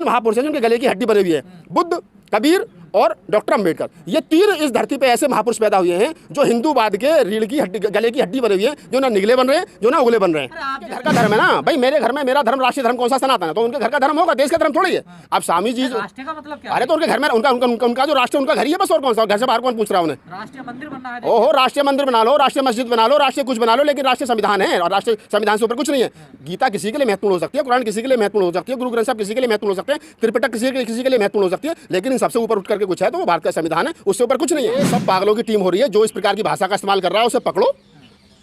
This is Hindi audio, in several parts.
महापुरुष हैं जिनके गले की हड्डी बनी हुई है, बुद्ध, कबीर और डॉक्टर अम्बेडकर। ये तीन इस धरती पे ऐसे महापुरुष पैदा हुए हैं जो हिंदूवाद के रीढ़ की हड्डी, गले की हड्डी बनी हुई है, जो ना निगले बन रहे हैं, जो ना उगले बन रहे हैं। घर का धर्म है ना भाई, मेरे घर में मेरा धर्म राष्ट्रीय धर्म कौन सा सनातन है, तो उनके घर का धर्म होगा, देश का धर्म थोड़ी है। अब स्वामी जी राष्ट्रीय का मतलब क्या? अरे तो उनके घर में उनका जो राष्ट्र उनका घर ही है बस, और कौन सा घर से बाहर कौन पूछ रहा है उन्हें? राष्ट्रीय मंदिर बनना है। ओहो, राष्ट्रीय मंदिर बना लो, राष्ट्रीय मस्जिद बना लो, राष्ट्रीय कुछ बना लो, लेकिन राष्ट्रीय संविधान है और राष्ट्रीय संविधान से ऊपर कुछ नहीं है। गीता किसी के लिए महत्वपूर्ण हो सकती है, कुरान किसी के लिए महत्वपूर्ण हो सकती है, गुरु ग्रंथ साहब किसी के लिए महत्वपूर्ण हो सकते हैं, त्रिपिटक किसी के लिए महत्वपूर्ण हो सकती है, लेकिन इन सबसे ऊपर उठ करके कुछ है तो वो भारत का संविधान है, उससे ऊपर कुछ नहीं है। ये सब पागलों की टीम हो रही है जो इस प्रकार की भाषा का इस्तेमाल कर रहा है, उसे पकड़ो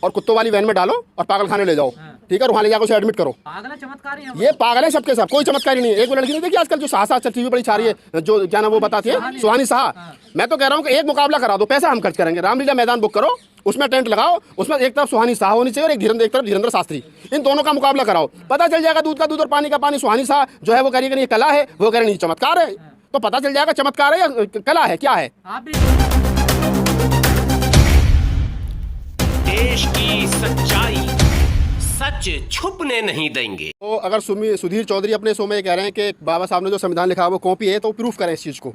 और कुत्तों वाली वैन में डालो और पागल खाने ले जाओ, ठीक है, वहाँ ले जाकर उसे एडमिट करो। पागल चमत्कारी है ये पागल है सबके सब, कोई चमत्कारी नहीं है। एक वो लड़की नहीं देखी आजकल जो साहसा टीवी बड़ी छा रही है, जो क्या ना वो बताती है, सुहानी शाह। मैं तो कह रहा हूँ कि एक मुकाबला करा दो, पैसा हम खर्च करेंगे, रामलीला मैदान बुक करो, उसमें टेंट लगाओ, उसमें एक तरफ सुहानी शाह होनी चाहिए और एक तरफ धीरेन्द्र शास्त्री, इन दोनों का मुकाबला कराओ, पता चल जाएगा दूध का दूध और पानी का पानी। सुहानी शाह जो है वो कह रही है ये कला है, वो कह रही है चमत्कार है, तो पता चल जाएगा चमत्कार है या कला है, क्या है। देश की सच्चाई सच छुपने नहीं देंगे। तो अगर सुधीर चौधरी अपने शो में कह रहे हैं कि बाबा साहब ने जो संविधान लिखा वो कॉपी है, तो प्रूफ करें इस चीज़ को,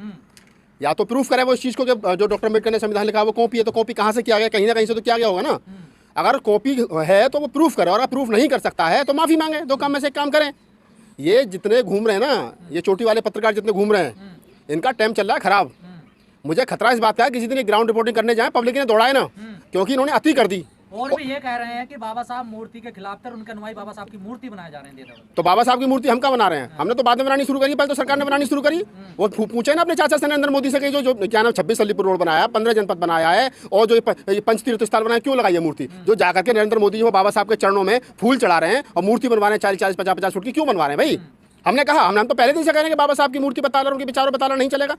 या तो प्रूफ करें वो इस चीज़ को कि जो डॉक्टर अम्बेडकर ने संविधान लिखा वो कॉपी है, तो कॉपी कहाँ से किया गया, कहीं ना कहीं से तो किया गया होगा ना। अगर कॉपी है तो वो प्रूफ करे, और अगर प्रूफ नहीं कर सकता है तो माफ़ी मांगे, दो काम में से एक काम करें। ये जितने घूम रहे हैं ना, ये चोटी वाले पत्रकार जितने घूम रहे हैं, इनका टाइम चल रहा है खराब। मुझे खतरा इस बात का है किसी दिन ग्राउंड रिपोर्टिंग करने जाए, पब्लिक ने दौड़ाए ना, क्योंकि इन्होंने अति कर दी। और भी ये कह रहे हैं कि बाबा साहब मूर्ति के खिलाफ थे, उनके अनुयायी बाबा साहब की मूर्ति बनाए जा रहे हैं। तो बाबा साहब की मूर्ति हम क्या बना रहे हैं? हमने तो बाद में बनानी शुरू करी, पहले तो सरकार ने बनानी शुरू करी। वो पूछे ना अपने चाचा से नरेंद्र मोदी से कि जो क्या नाम 26 सलीपुर रोड बनाया, 15 जनपद बनाया है, और जो पंचतीर्थ स्थल बनाया, क्यों लगाई है मूर्ति? जो जाकर के नरेंद्र मोदी वो बाबा साहब के चरणों में फूल चढ़ा रहे हैं और मूर्ति बनवा रहे हैं 40-40, 50-50 फुट की, क्यों बनवा रहे हैं भाई? हमने कहा, हम तो पहले दिन से कह रहे हैं कि बाबा साहब की मूर्ति बताना, उनके विचारों बताना नहीं चलेगा।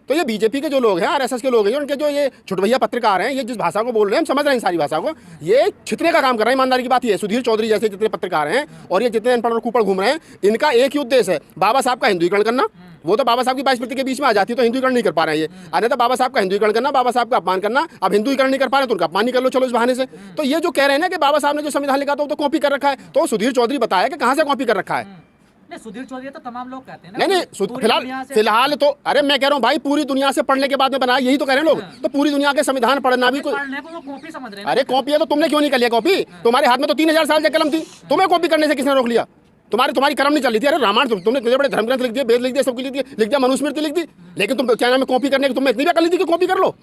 तो ये बीजेपी के जो लोग हैं, आरएसएस के लोग हैं, उनके जो ये छुटभैया पत्रकार हैं, ये जिस भाषा को बोल रहे हैं, हम समझ रहे हैं सारी भाषा को, ये छितने का काम कर रहे हैं। ईमानदारी की बात ये है, सुधीर चौधरी जैसे जितने पत्रकार हैं और ये जितने अनपढ़ और कुपड़ घूम रहे हैं, इनका एक ही उद्देश्य है, बाबा साहब का हिंदुईकरण करना। वो तो बाबा साहब की 22 के बीच में आ जाती है तो हिंदुईकरण नहीं कर पा रहे हैं ये, अरे तो बाबा साहब का हिंदुईकरण करना, बाबा साहब का अपमान करना। अब हिंदुईकरण नहीं कर पा रहे तो उनका अपमान नहीं कर लो, चलो इस बहाने से। तो ये जो कह रहे हैं ना कि बाबा साहब ने जो संविधान लिखा था वो तो कॉपी कर रखा है, तो सुधीर चौधरी बताया कि कहाँ से कॉपी कर रखा है। सुधीर चौधरी तो तमाम लोग कहते हैं ना, नहीं फिलहाल तो, अरे मैं कह रहा हूँ भाई, पूरी दुनिया से पढ़ने के बाद में बनाया, यही तो कह रहे हैं लोग। तो पूरी दुनिया के संविधान पढ़ना भी कोई कॉपी समझ रहे हैं। अरे कॉपी है तो तुमने क्यों नहीं कर लिया कॉपी? तुम्हारे हाथ में तो 3000 साल की कलम थी, तुम्हें कॉपी करने से किसने रोक लिया? तुम्हारी कलम नहीं चल रही थी। अरे रामायण तुमने बड़े धर्म ग्रंथ लिख दिए, वेद लिख दिए, सब कुछ लिख दिया, मनुस्मृति लिख दी, लेकिन तुम क्या नाम है कॉपी करने की तुमने इतनी भी कर ली थी कि कॉपी कर लो।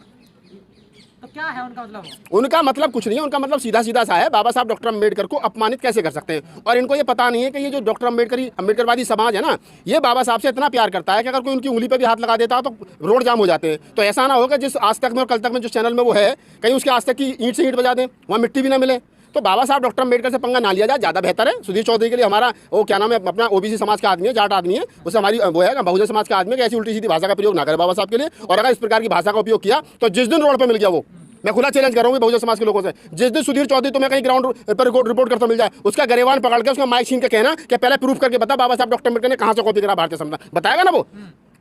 तो क्या है उनका मतलब? उनका मतलब कुछ नहीं है, उनका मतलब सीधा सीधा सा है, बाबा साहब डॉक्टर अम्बेडकर को अपमानित कैसे कर सकते हैं। और इनको ये पता नहीं है कि ये जो डॉक्टर अम्बेडकरवादी समाज है ना, ये बाबा साहब से इतना प्यार करता है कि अगर कोई उनकी उंगली पे भी हाथ लगा देता है तो रोड जाम हो जाते हैं। तो ऐसा ना हो कि जिस आज तक में और कल तक में जो चैनल में वो है, कहीं उसके आज तक की ईंट से ईंट बजा दें, वहाँ मिट्टी भी ना मिले। तो बाबा साहब डॉक्टर अम्बेडकर से पंगा ना लिया जाए, ज़्यादा बेहतर है। सुधीर चौधरी के लिए हमारा वो क्या नाम है, अपना ओबीसी समाज का आदमी है, जाट आदमी है, उससे हमारी वो है बहुजन समाज का आदमी है कि ऐसी उल्टी सीधी भाषा का प्रयोग ना करे बाबा साहब के लिए। और अगर इस प्रकार की भाषा का उपयोग किया तो जिस दिन रोड पर मिल गया, वो मैं खुला चैलेंज कर रहा हूँ बहुजन समाज के लोगों से, जिस दिन सुधीर चौधरी तुम्हें कहीं ग्राउंड पर रिपोर्ट करता मिल जाए, उसका गरेवान पकड़ के उसका माइक छीन के कहना कि पहले प्रूफ करके बता बाबा साहब डॉक्टर अम्बेडकर ने कहाँ से कॉपी करा भारतीय संविधान, बताएगा ना वो?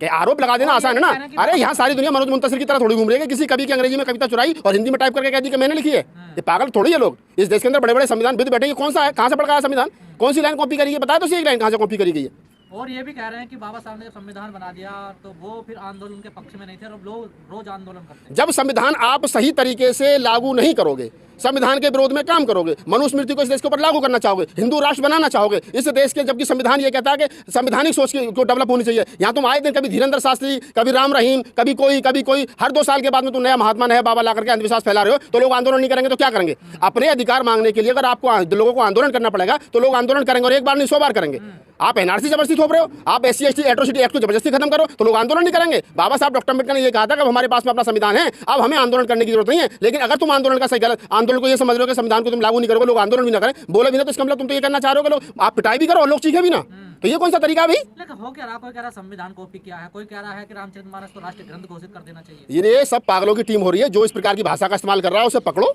कि आरोप लगा देना आसान है ना। अरे यहाँ सारी दुनिया मनोज मुंतशिर की तरह थोड़ी घूम रही है, किसी कवि की अंग्रेजी में कविता चुराई और हिंदी में टाइप करके कह दी कि मैंने लिखी है। ये पागल थोड़ी है लोग। इस देश के अंदर बड़े बड़े संविधान विद बैठे, कौन सा है, कहाँ से पढ़ गया संविधान, कौन सी लाइन कॉपी करी है, बताया तो सही लाइन कहाँ से कॉपी करी गई है। और ये भी कह रहे हैं कि बाबा साहब ने जब संविधान बना दिया तो वो फिर आंदोलन के पक्ष में नहीं थे, और लोग रोज आंदोलन करते हैं। जब संविधान आप सही तरीके से लागू नहीं करोगे, संविधान के विरोध में काम करोगे, मनुस्मृति को इस देश के ऊपर लागू करना चाहोगे, हिंदू राष्ट्र बनाना चाहोगे इस देश के, जबकि संविधान ये कहता है कि संवैधानिक सोच को डेवलप होनी चाहिए। यहाँ तुम आए दिन कभी धीरेन्द्र शास्त्री, कभी राम रहीम, कभी कोई, हर 2 साल के बाद में तुम नया महात्मा नया बाबा ला करके अंधविश्वास फैला रहे हो। तो लोग आंदोलन नहीं करेंगे तो क्या करेंगे? अपने अधिकार मांगने के लिए अगर आपको लोगों को आंदोलन करना पड़ेगा तो लोग आंदोलन करेंगे, और एक बार नहीं 100 बार करेंगे। आप एनआरसी जबरदस्ती थोप रहे हो, आप SC/ST एट्रोसिटी एक्ट को जबरदस्ती खत्म करो तो लोग आंदोलन नहीं करेंगे। बाबा साहब डॉक्टर अम्बेडकर ने ये कहा था कि हमारे पास में अपना संविधान है, अब हमें आंदोलन करने की जरूरत नहीं है। लेकिन अगर तुम आंदोलन का सही गलत आंदोलन को ये समझ लो कि संविधान को तुम लागू नहीं करोगे, लोग आंदोलन भी ना करें, बोले भी ना, तो इसका मतलब तुम तो ये करना चाह रहे हो कि लोग आप पिटाई भी करो और लोग चीखे भी ना। तो ये कौन सा तरीका भाई? हो क्या रहा, कोई कह रहा संविधान कॉपी किया है, कोई कह रहा है कि रामचरितमानस को राष्ट्रीय ग्रंथ घोषित कर देना चाहिए। ये सब पागलों की टीम हो रही है जो इस प्रकार की भाषा का इस्तेमाल कर रहा है, उसे पकड़ो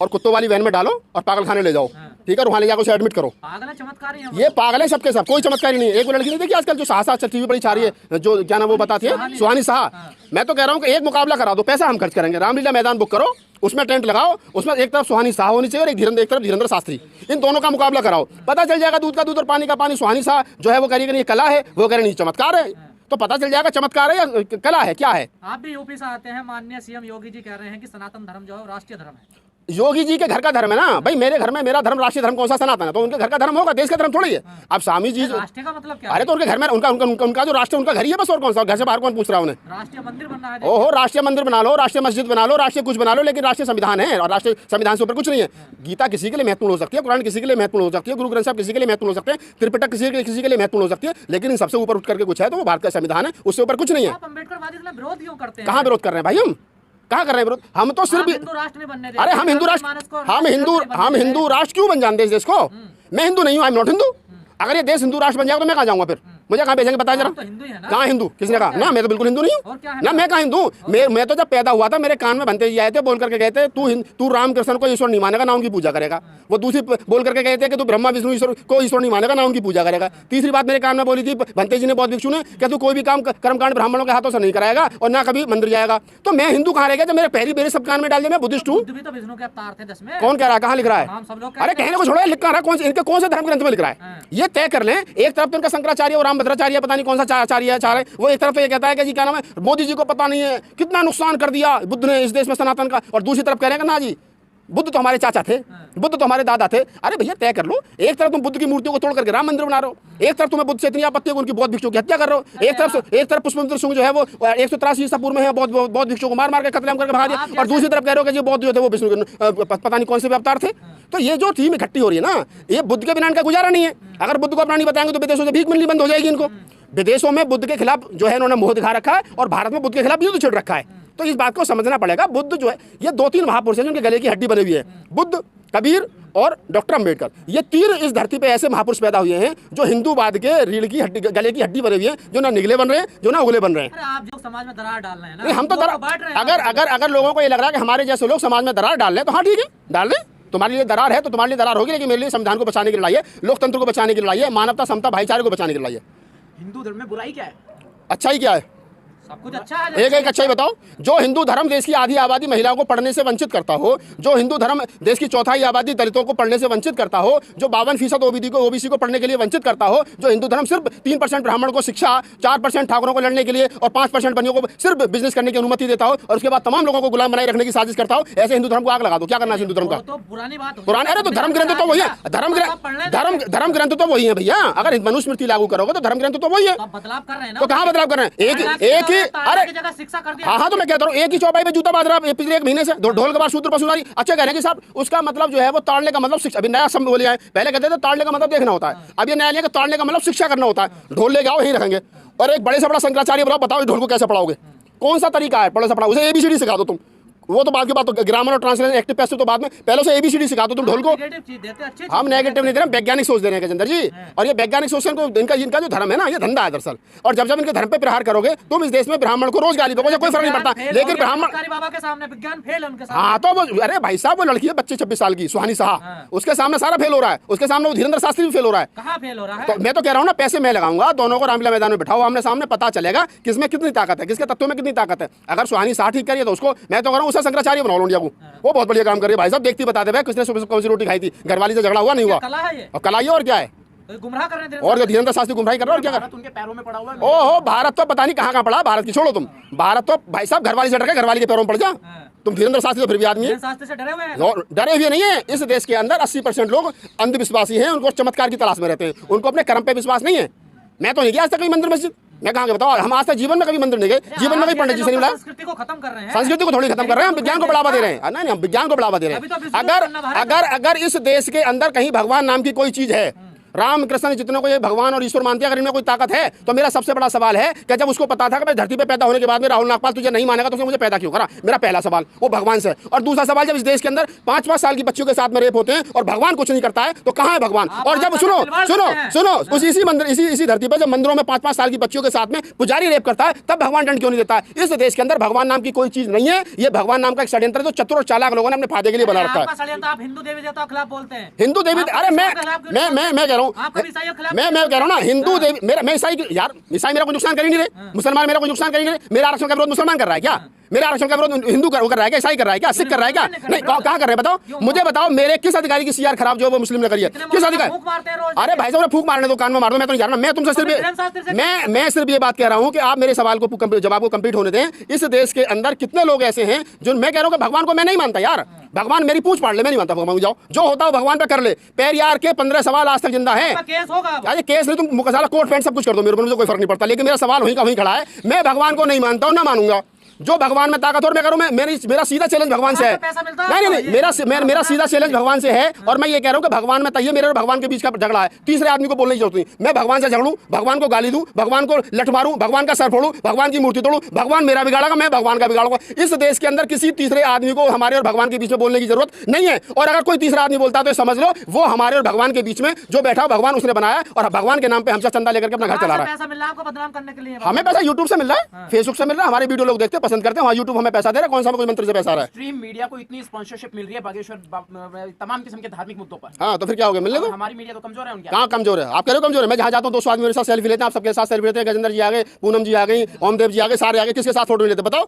और कुत्तों वाली वैन में डालो और पागल खाने ले जाओ, ठीक है, वहाँ ले जाकर उसे एडमिट करो। पागल चमत्कारी है, ये पागल है सबके सब, कोई चमत्कारी नहीं है। एक वो लड़की नहीं देखी आजकल जो साहसा टीवी बड़ी छा रही है, जो क्या नाम वो बताती है, सुहानी शाह। मैं तो कह रहा हूँ कि एक मुकाबला करा दो, पैसा हम खर्च करेंगे, रामलीला मैदान बुक करो, उसमें टेंट लगाओ, उसमें एक तरफ सुहानी शाह होनी चाहिए और एक तरफ धीरेन्द्र शास्त्री, इन दोनों का मुकाबला कराओ, पता चल जाएगा दूध का दूध और पानी का पानी। सुहानी शाह जो है वो कह रही है ये कला है, वो कह रहे हैं चमत्कार है, तो पता चल जाएगा चमत्कार है या कला है, क्या है। आप भी यूपी से आते हैं, माननीय सीएम योगी जी कह रहे हैं कि सनातन धर्म जो है राष्ट्रीय धर्म है। योगी जी के घर का धर्म है ना भाई, मेरे घर में मेरा धर्म राष्ट्रीय धर्म कौन सा सनातन है, तो उनके घर का धर्म होगा, देश का धर्म थोड़ी है। अब स्वामी जी राष्ट्रीय का मतलब क्या अरे तो उनके घर में उनका जो राष्ट्र उनका घर ही है बस, और कौन सा, घर से बाहर कौन पूछ रहा है उन्हें। राष्ट्रीय मंदिर बनना है, ओहो राष्ट्रीय मंदिर बना लो, राष्ट्रीय मस्जिद बना लो, राष्ट्रीय कुछ बना लो, लेकिन राष्ट्रीय संविधान है और राष्ट्रीय संविधान से ऊपर कुछ नहीं है। गीता किसी के लिए महत्वपूर्ण हो सकती है, कुरान किसी के लिए महत्वपूर्ण हो सकती है, गुरु ग्रंथ साहब किसी के लिए महत्वपूर्ण हो सकते हैं, त्रिपिटक किसी के लिए महत्वपूर्ण हो सकती है, लेकिन इन सबसे ऊपर उठ करके कुछ है तो वो भारत का संविधान है, उससे ऊपर कुछ नहीं है। आप अम्बेडकरवादी इसमें विरोध क्यों करते हैं? कहाँ विरोध कर रहे हैं भाई, हम कहाँ कर रहे हैं विरोध? हम तो सिर्फ हिंदू राष्ट्र नहीं बनने देते। अरे हम हिंदू राष्ट्र क्यों बन जाते इस देश को? मैं हिंदू नहीं हूँ, आई एम नॉट हिंदू। अगर ये देश हिंदू राष्ट्र बन जाएगा तो मैं कहाँ जाऊंगा फिर? मुझे कहाँ भेजेंगे बता जरा? तो हिंदू ही है ना? कहाँ हिंदू? किसने कहा? ना मैं तो बिल्कुल हिंदू नहीं हूँ ना, मैं कहाँ हिंदू? मैं तो जब पैदा हुआ था मेरे कान में भंते जी आए थे, बोल करके गए थे तू रामकृष्ण को ईश्वर नहीं मानेगा ना उनकी पूजा करेगा। वो दूसरी बोल करके गए थे कि तू ब्रह्मा विष्णु ईश्वर को ईश्वर नहीं मानेगा ना उनकी पूजा करेगा। तीसरी बात मेरे कान में बोली थी भंते जी ने, बहुत भिक्षु ने, कि तू कोई भी काम कर्मकांड ब्राह्मणों के हाथों से नहीं कराएगा और ना कभी मंदिर जाएगा। तो मैं हिंदू कहाँ रह गया जब मेरे पहली मेरे सब कान में डाल दिया मैं बुद्धिस्ट हूँ? विष्णु के अवतार थे 10 में। कौन कह रहा है? कहाँ लिख रहा है? अरे कहने को छोड़ो, लिख रहा है इनके कौन से धर्म ग्रंथ में लिख रहा है ये तय कर लें। एक तरफ तो इनका शंकराचार्य और रामभद्राचार्य पता नहीं कौन सा आचार्य है, वो एक तरफ तो ये कहता है कि जी क्या नाम है मोदी जी को पता नहीं है कितना नुकसान कर दिया बुद्ध ने इस देश में सनातन का, और दूसरी तरफ कह रहे हैं ना जी बुद्ध तो हमारे चाचा थे, बुद्ध तो हमारे दादा थे। अरे भैया तय कर लो, एक तरफ तुम बुद्ध की मूर्तियों को तोड़ करके राम मंदिर बना रहे हो, एक तरफ तुम्हें बुद्ध से इतनी आपत्ति है उनकी बौद्ध भिक्षुओं की हत्या कर रहे हो, एक तरफ पुष्पमित्र सिंह जो है वो 183 ईसा पूर्व में है बौद्ध भिक्षुओं को मार मार के कत्लेआम करके भगा दिया, और दूसरी तरफ कह रहे हो कि जी बौद्ध जो थे वो विष्णु पता नहीं कौन से अवतार थे। तो ये जो थीम इकट्ठी हो रही है ना, ये बुद्ध के बिना इनका गुजारा नहीं है। अगर बुद्ध को अपना नहीं बताएंगे तो विदेशों से भीख मिलनी बंद हो जाएगी इनको। विदेशों में बुद्ध के खिलाफ जो है उन्होंने मोह दिखा रखा है और भारत में बुद्ध के खिलाफ युद्ध छिड़ रखा है। तो इस बात को समझना पड़ेगा। बुद्ध जो है ये 2-3 महापुरुष हैं जिनके गले की हड्डी बनी हुई है, बुद्ध, कबीर और डॉक्टर अम्बेडकर। ये 3 इस धरती पे ऐसे महापुरुष पैदा हुए हैं जो हिंदूवाद के रीढ़ की हड्डी गले की हड्डी बने हुई है, जो ना निगले बन रहे हैं जो ना उगले बन रहे हैं। आप जो समाज में दरार डाल रहे हैं ना, नहीं हम तो अगर लोगों को ये लग रहा है कि हमारे जैसे लोग समाज में दरार डाल रहे हैं तो हाँ ठीक है डाल दें, तुम्हारे लिए दरार है तो तुम्हारे लिए दरार होगी, लेकिन मेरे लिए संविधान को बचाने की लड़ाई है, लोकतंत्र को बचाने की लड़ाई है, मानवता समता भाईचारे को बचाने की लड़ाई है। हिंदू धर्म में बुराई क्या है? अच्छा ही क्या है? सब कुछ अच्छा है। एक अच्छा ही बताओ। जो हिंदू धर्म देश की आधी आबादी महिलाओं को पढ़ने से वंचित करता हो, जो हिंदू धर्म देश की 1/4 आबादी दलितों को पढ़ने से वंचित करता हो, जो 52% ओबीसी को पढ़ने के लिए वंचित करता हो, जो हिंदू धर्म सिर्फ 3% ब्राह्मण को शिक्षा, 4% ठाकुरों को लड़ने के लिए और 5% बनियों को सिर्फ बिजनेस करने की अनुमति देता हो और उसके बाद तमाम लोगों को गुलाम बनाए रखने की साजिश करता हो, ऐसे हिंदू धर्म को आग लगा दो। क्या करना है हिंदू धर्म का? तो पुरानी बात पुराने अरे तो धर्म ग्रंथ तो वही है, धर्म ग्रंथ तो वही है भैया। अगर मनुस्मृति लागू करोगे तो धर्म ग्रंथ तो वही है। बदलाव कर रहे हैं ना, तो कहाँ बदलाव कर रहे हैं? एक ही अरे शिक्षा कर दिया। हाँ तो मैं कहता हूँ एक ही चौपाई पे जूता बांध रहा है पिछले 1 महीने से, ढोल के बाद सूत्र पशुनारी। अच्छा कह रहे हैं कि साहब उसका मतलब जो है वो ताड़ने का मतलब शिक्षा, अभी नया शब्द बोले आए, पहले कहते थे ताड़ने का मतलब देखना होता है, अब ये नया लिया कि ताड़ने का मतलब शिक्षा करना होता है। ढोल ले जाओ यहीं रखेंगे और एक बड़े से बड़ा शंकराचार्य बताओ ढोल को कैसे पढ़ाओगे, कौन सा तरीका है? बड़े से पढ़ाओ, उसे ABCD सिखा दो तुम, वो तो बाद की बात, तो ग्रामर और ट्रांसलेशन एक्टिव पैसिव तो बाद में, पहले से ABCD सिखा दो तुम ढोल को। हम नेगेटिव नहीं दे रहे, वैज्ञानिक सोच दे रहे हैं गजेंद्र जी, और ये वैज्ञानिक सोच को इनका जो धर्म है ना ये धंधा है दरअसल। और जब इनके धर्म पे प्रहार करोगे तुम इस देश में ब्राह्मण को रोज गाली दोगे, कोई फर्क नहीं पड़ता, लेकिन ब्राह्मण बाबा के सामने विज्ञान फेल उनके सामने। हाँ तो वो अरे भाई साहब वो लड़की है बच्चे 26 साल की सुहानी शाह, उसके सामने सारा फेल हो रहा है, उसके सामने वो धीरेन्द्र शास्त्री भी फेल हो रहा है। कहाँ फेल हो रहा है? तो मैं तो कह रहा हूँ ना पैसे मैं लगाऊंगा, दोनों को रामलीला मैदान में बिठाओ, आमने सामने पता चलेगा किसमें कितनी ताकत है, किसके तत्वों में कितनी ताकत है। अगर सुहानी शाह ठीक करिए तो उसको मैं तो कह रहा हूँ उसे शंकराचार्य बनाओ इंडिया को, वो बहुत बढ़िया काम कर रही है भाई साहब। देखती बता दे भाई किसने सुबह कौन सी रोटी खाई थी, घरवाली से झगड़ा हुआ नहीं हुआ, कला है ये, और कलाई और क्या है, गुमराह कर रहे हैं और धीरेन्द्र शास्त्री गुमराही कर रहा है और क्या कर रहा है उनके पैरों में पड़ा हुआ है। ओहो भारत तो पता नहीं कहाँ कहाँ पड़ा, भारत की छोड़ो तुम, भारत तो भाई साहब घरवाली से डर के घरवाली के पैरों में पड़ जा। तुम धीरेन्द्र शास्त्री तो फिर भी आदमी है, शास्त्री से डरे हुए हैं। और डरे हुए नहीं है। इस देश के अंदर 80% लोग अंधविश्वासी हैं, उनको चमत्कार की तलाश में रहते हैं, उनको अपने कर्म पे विश्वास नहीं है। मैं तो नहीं गया आज तक कभी मंदिर मस्जिद, मैं कहाँ के बताओ, हम आज तक जीवन में कभी मंदिर नहीं गए, जीवन में कभी पंडित जी से नहीं मिला। संस्कृति को खत्म कर रहे हैं, संस्कृति को थोड़ी खत्म कर रहे हैं, हम विज्ञान को बढ़ावा दे रहे हैं। नहीं हम विज्ञान को बढ़ावा दे रहे हैं। अगर इस देश के अंदर कहीं भगवान नाम की कोई चीज है, राम कृष्ण जितने को ये भगवान और ईश्वर मानते हैं, अगर इनमें कोई ताकत है तो मेरा सबसे बड़ा सवाल है कि जब उसको पता था कि मैं धरती पे पैदा होने के बाद में राहुल नागपाल तुझे नहीं मानेगा तो उसने मुझे पैदा क्यों करा? मेरा पहला सवाल वो भगवान से। और दूसरा सवाल, जब इस देश के अंदर 5-5 साल की बच्चियों के साथ में रेप होते हैं और भगवान कुछ नहीं करता है तो कहाँ है भगवान? और जब सुनो उस इसी मंदिर इसी धरती पर जब मंदिरों में 5-5 साल की बच्चियों के साथ में पुजारी रेप करता है तब भगवान दंड क्यों नहीं देता है? इस देश के अंदर भगवान नाम की कोई चीज नहीं है, ये भगवान नाम का एक षड्यंत्र जो चतुर और चालाक लोगों ने अपने फायदे के लिए बना रखा है। आप हिंदू देवी देवताओं के खिलाफ बोलते हैं, हिंदू देवी, अरे मैं कह रहा रहा हूँ, आपका भी ईसाइयों के खिलाफ मैं कह रहा हूँ ना, हिंदू देवी मेरा, मैं ईसाई यार, ईसाई मेरा कोई नुकसान कर ही नहीं रहे, मुसलमान मेरा कोई नुकसान कर ही नहीं रहे। मेरा आरक्षण का विरोध मुसलमान कर रहा है क्या? मेरा आरक्षण का विरोध हिंदू कर रहा है क्या? ईसाई कर रहा है क्या? सिख कर रहा है क्या? नहीं, कहाँ कर रहे हैं बताओ मुझे, बताओ मेरे किस अधिकारी की सीआर खराब जो वो मुस्लिम ने करी है, किस अधिकारी? अरे भाई साहब फूक मारने दो, कान में मार दो, मैं तो नहीं जा रहा। मैं तुमसे सिर्फ मैं सिर्फ ये बात कह रहा हूँ कि आप मेरे सवाल को जवाब को कंप्लीट होने दें। इस देश के अंदर कितने लोग ऐसे हैं जो, मैं कह रहा हूँ कि भगवान को मैं नहीं मानता यार, भगवान मेरी पूछ पाड़ ले, मैं नहीं मानता भगवान। जाओ जो होता है भगवान पे कर ले। पेरियार के 15 सवाल आज तक जिंदा है। केस होगा, अरे केस नहीं, तुम मुकदमा कोर्ट पैंट सब कुछ कर दो, मेरे को मुझे कोई फर्क नहीं पड़ता, लेकिन मेरा सवाल वहीं का वहीं खड़ा है। मैं भगवान को नहीं मानता हूँ, ना मानूंगा। जो भगवान में ताकत और मैं करूं, मेरा सीधा चैलेंज भगवान से है। नहीं, मेरा सीधा चैलेंज भगवान से है। और मैं ये कह रहा हूं कि भगवान में तय मेरे और भगवान के बीच का झगड़ा है, तीसरे आदमी को बोलने की जरूरत नहीं। मैं भगवान से झगड़ूं, भगवान को गाली दूं, भगवान को लठ मारूं, भगवान का सर फोड़ूं, भगवान की मूर्ति तोड़ूं, भगवान मेरा बिगाड़ेगा, मैं भगवान का बिगाड़ूंगा। इस देश के अंदर किसी तीसरे आदमी को हमारे और भगवान के बीच में बोलने की जरूरत नहीं है। और अगर कोई तीसरा आदमी बोलता है तो समझ लो वो हमारे और भगवान के बीच में जो बैठा भगवान उसने बनाया, और भगवान के नाम पे हमसे चंदा लेकर के अपना घर चला रहा है। पैसा मिल रहा है आपको बदनाम करने के लिए? हमें पैसा यूट्यूब से मिल रहा है, फेसबुक से मिल रहा है, हमारे वीडियो लोग देखते हैं, पसंद करते हैं, वहाँ यूट्यूब हमें पैसा दे रहा है। कौन सा कोई मंत्री से पैसा आ रहा है? स्ट्रीम मीडिया को इतनी स्पॉन्सरशिप मिल रही है बागेश्वर तमाम किस्म के धार्मिक मुद्दों पर। हाँ तो फिर क्या हो गया, मिलने दो। हमारी मीडिया तो कमजोर है उनके। कहाँ कमजोर है? आप कह रहे हो कमजोर है? मैं जहाँ जाता हूँ 200 आदमी मेरे साथ सेल्फी लेते हैं, आप सबके साथ सेल्फी लेते हैं। गजेंद्र जी आ गए, पूनम जी आ गई, ओमदेव जी आ गए, सारे आ गए, किसके साथ फोटो लेते बताओ?